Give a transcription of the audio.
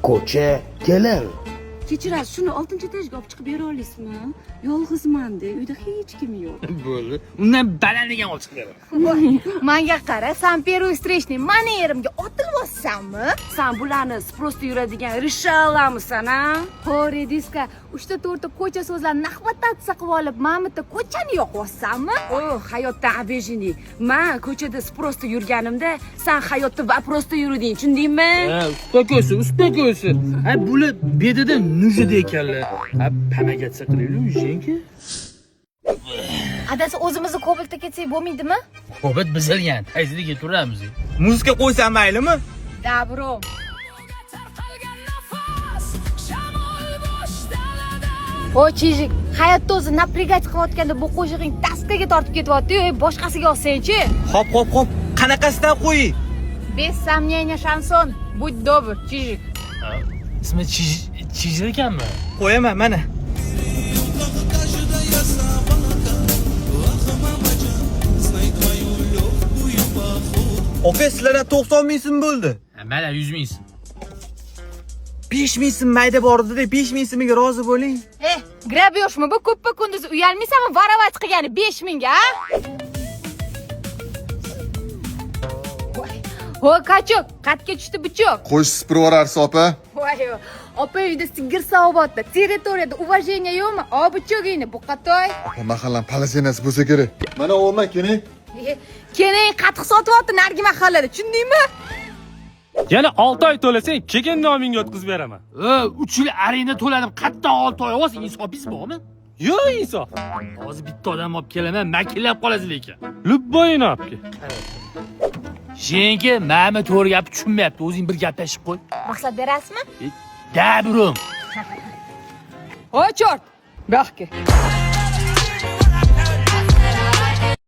ko'cha kelin. Kechirasiz, shuni 6-etajga olib chiqib bera olasizmi? Yolg'izman-da, uyda hech kim yo'q. Bo'ldi. Undan balandiga olib chiqib beraman. Menga qara, san первый встречный mani yerimga otilyapsanmi? Sen bularni sprosta yuradigan rishalamisan, a? Ho, Rediska, 3-4 ko'cha so'zlarni nahvatatsiya qilib olib, men bitta ko'chani yoqyapsanmi? Oh, hayotdan обиженный. Men ko'chada sprosta yurganimda, sen hayotda vaprosta yuruding, tushundingmi? Uspokойся. Ha, bular bedada nujada ekanlar. Ha, помогаться qilaylik, jenki. Adasi o'zimizni Kobultga ketsak bo'lmaydimi? Kobult buzilgan. Qaysiga turamiz? Muzika qo'ysam maylimi? Da, bro. O, Chijik, hayotda o'zi напрягать qilayotganda bu qo'shig'ing taskaga tortib ketyapti-yu, boshqasiga olsang-chi. Hop. Qanaqasidan qo'y? Без сомнения, Шансон. Будь добр, Chijik. Ismi Chijir ekanmi? Qo'yaman, mana. Aka, sizlardan 90 ming so'm bo'ldi. Mana 100 ming. 5 ming so'm mayda bor edi-da, 5 ming so'miga rozi bo'ling. Grabyoshmi bu ko'ppa kunduz uyalmaysanmi varovat qilgani 5 mingga, a? Ho, kachok, qatga tushdi buchoq. Qo'sh spivorarsiz opa. Voy, opa uyda sigir savobotda, territoriyada уважение yo'qmi? O, buchogingni buqatoy. Mahallam palazinasi bo'lsa kerak. Mana olma keling. Keling qatiq sotyapti narigi mahallada, tushundingmi? Yana 6 oy to'lasang, kekin nomingga o'tkazib beraman. 3 yil arenda to'ladim. Qatdan 6 oy olsa insofingiz bormi? Yo'q, insof. Hozir bitta odam olib kelaman, makillab qolasiz lekin. Lubboyini olib. Jenki, ma'mi to'g'ri gap tushunmayapti. O'zing bir gaplashib qo'y. Maqsad berasizmi? Dabrum. O, chort. Baxki.